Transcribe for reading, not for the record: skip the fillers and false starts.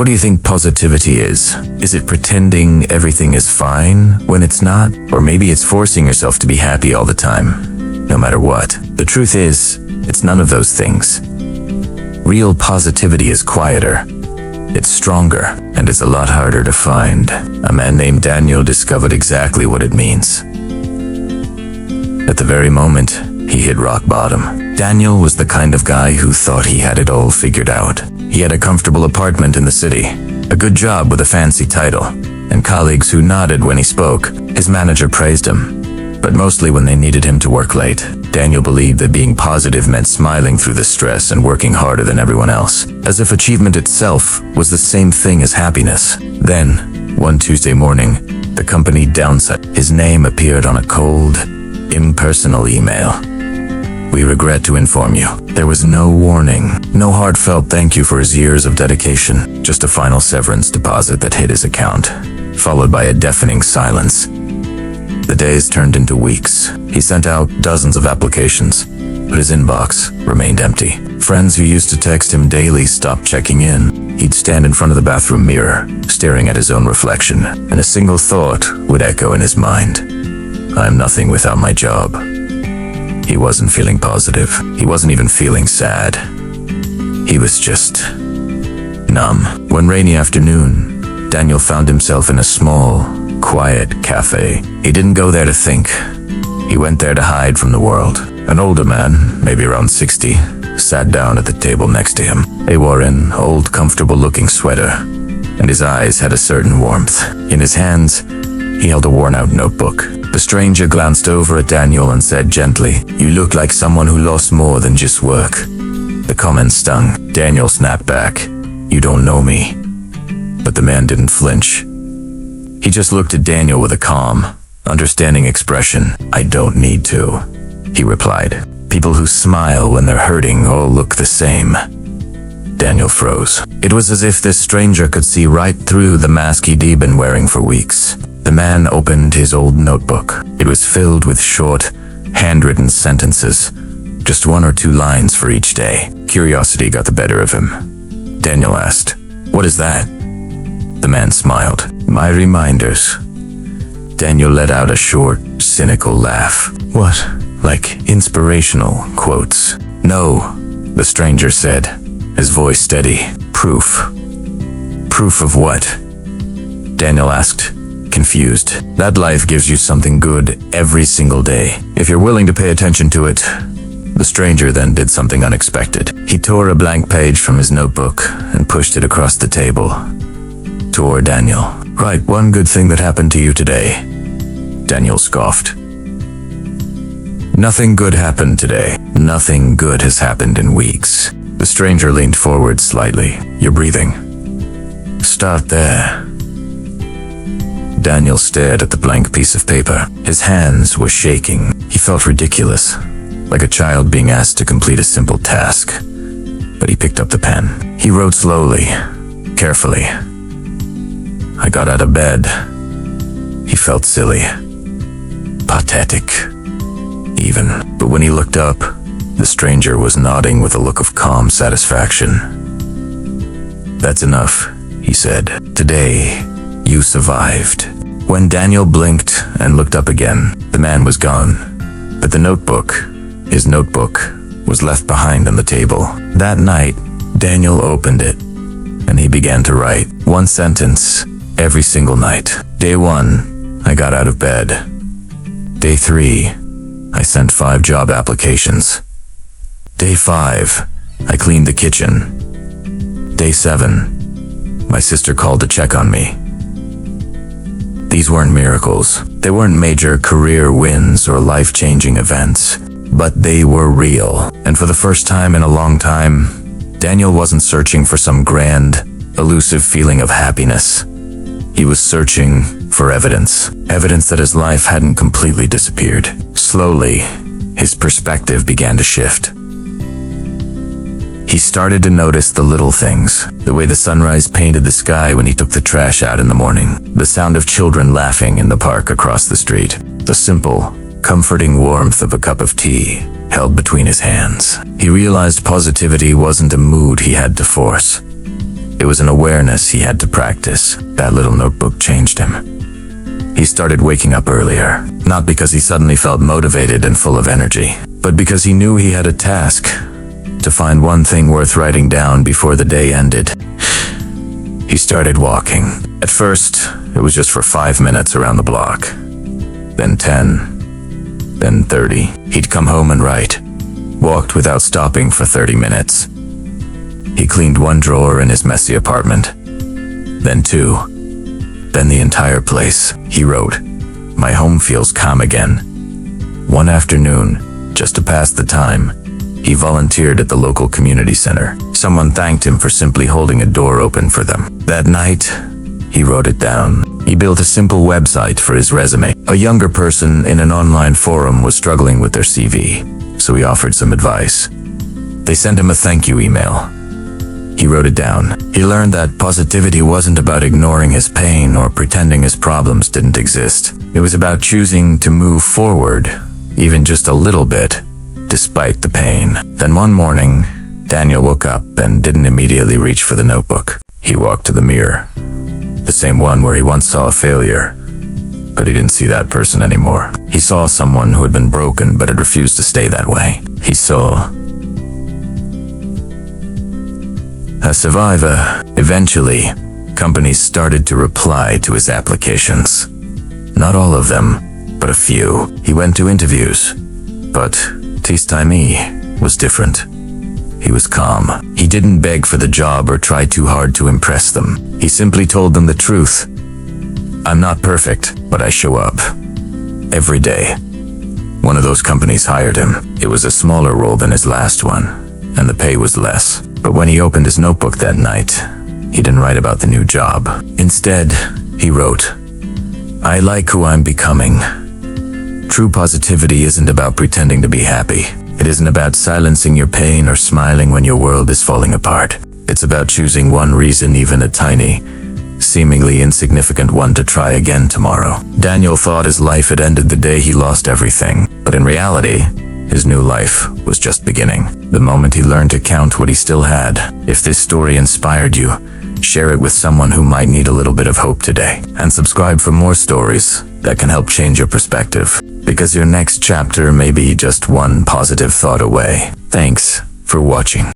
What do you think positivity is? Is it pretending everything is fine when it's not? Or maybe it's forcing yourself to be happy all the time, no matter what. The truth is, it's none of those things. Real positivity is quieter. It's stronger, and it's a lot harder to find. A man named Daniel discovered exactly what it means. At the very moment, he hit rock bottom. Daniel was the kind of guy who thought he had it all figured out. He had a comfortable apartment in the city, a good job with a fancy title, and colleagues who nodded when he spoke. His manager praised him, but mostly when they needed him to work late. Daniel believed that being positive meant smiling through the stress and working harder than everyone else, as if achievement itself was the same thing as happiness. Then, one Tuesday morning, the company downsized. His name appeared on a cold, impersonal email. We regret to inform you. There was no warning, no heartfelt thank you for his years of dedication, just a final severance deposit that hit his account, followed by a deafening silence. The days turned into weeks. He sent out dozens of applications, but his inbox remained empty. Friends who used to text him daily stopped checking in. He'd stand in front of the bathroom mirror, staring at his own reflection, and a single thought would echo in his mind. I'm nothing without my job. He wasn't feeling positive. He wasn't even feeling sad. He was just numb. One rainy afternoon, Daniel found himself in a small, quiet cafe. He didn't go there to think. He went there to hide from the world. An older man, maybe around 60, sat down at the table next to him. He wore an old, comfortable-looking sweater, and his eyes had a certain warmth. In his hands, he held a worn-out notebook. The stranger glanced over at Daniel and said gently, "You look like someone who lost more than just work." The comment stung. Daniel snapped back, "You don't know me." But the man didn't flinch. He just looked at Daniel with a calm, understanding expression. "I don't need to," he replied. "People who smile when they're hurting all look the same." Daniel froze. It was as if this stranger could see right through the mask he'd been wearing for weeks. The man opened his old notebook. It was filled with short, handwritten sentences, just one or two lines for each day. Curiosity got the better of him. Daniel asked, "What is that?" The man smiled. "My reminders." Daniel let out a short, cynical laugh. "What, like inspirational quotes?" "No," the stranger said, his voice steady. "Proof." "Proof of what?" Daniel asked, confused. "That life gives you something good every single day, if you're willing to pay attention to it." The stranger then did something unexpected. He tore a blank page from his notebook and pushed it across the table toward Daniel. "Write one good thing that happened to you today." Daniel scoffed. "Nothing good happened today. Nothing good has happened in weeks." The stranger leaned forward slightly. "You're breathing. Start there." Daniel stared at the blank piece of paper. His hands were shaking. He felt ridiculous, like a child being asked to complete a simple task. But he picked up the pen. He wrote slowly, carefully. "I got out of bed." He felt silly, pathetic, even. But when he looked up, the stranger was nodding with a look of calm satisfaction. "That's enough," he said. "Today, you survived." When Daniel blinked and looked up again, the man was gone. But the notebook, his notebook, was left behind on the table. That night, Daniel opened it, and he began to write one sentence every single night. Day 1, I got out of bed. Day 3, I sent 5 job applications. Day 5, I cleaned the kitchen. Day 7, my sister called to check on me. These weren't miracles. They weren't major career wins or life-changing events, but they were real. And for the first time in a long time, Daniel wasn't searching for some grand, elusive feeling of happiness. He was searching for evidence. Evidence that his life hadn't completely disappeared. Slowly, his perspective began to shift. He started to notice the little things, the way the sunrise painted the sky when he took the trash out in the morning, the sound of children laughing in the park across the street, the simple, comforting warmth of a cup of tea held between his hands. He realized positivity wasn't a mood he had to force. It was an awareness he had to practice. That little notebook changed him. He started waking up earlier, not because he suddenly felt motivated and full of energy, but because he knew he had a task: to find one thing worth writing down before the day ended. He started walking. At first, it was just for 5 minutes around the block. Then 10, then 30. He'd come home and write. Walked without stopping for 30 minutes. He cleaned one drawer in his messy apartment. Then 2. Then the entire place. He wrote, "My home feels calm again." One afternoon, just to pass the time, he volunteered at the local community center. Someone thanked him for simply holding a door open for them. That night, he wrote it down. He built a simple website for his resume. A younger person in an online forum was struggling with their CV, so he offered some advice. They sent him a thank you email. He wrote it down. He learned that positivity wasn't about ignoring his pain or pretending his problems didn't exist. It was about choosing to move forward, even just a little bit, despite the pain. Then one morning, Daniel woke up and didn't immediately reach for the notebook. He walked to the mirror, the same one where he once saw a failure, but he didn't see that person anymore. He saw someone who had been broken but had refused to stay that way. He saw a survivor. Eventually, companies started to reply to his applications. Not all of them, but a few. He went to interviews, but this time he was different. He was calm. He didn't beg for the job or try too hard to impress them. He simply told them the truth. "I'm not perfect, but I show up. Every day." One of those companies hired him. It was a smaller role than his last one, and the pay was less. But when he opened his notebook that night, he didn't write about the new job. Instead, he wrote, "I like who I'm becoming." True positivity isn't about pretending to be happy. It isn't about silencing your pain or smiling when your world is falling apart. It's about choosing one reason, even a tiny, seemingly insignificant one, to try again tomorrow. Daniel thought his life had ended the day he lost everything, but in reality, his new life was just beginning. The moment he learned to count what he still had. If this story inspired you, share it with someone who might need a little bit of hope today. And subscribe for more stories that can help change your perspective, because your next chapter may be just one positive thought away. Thanks for watching.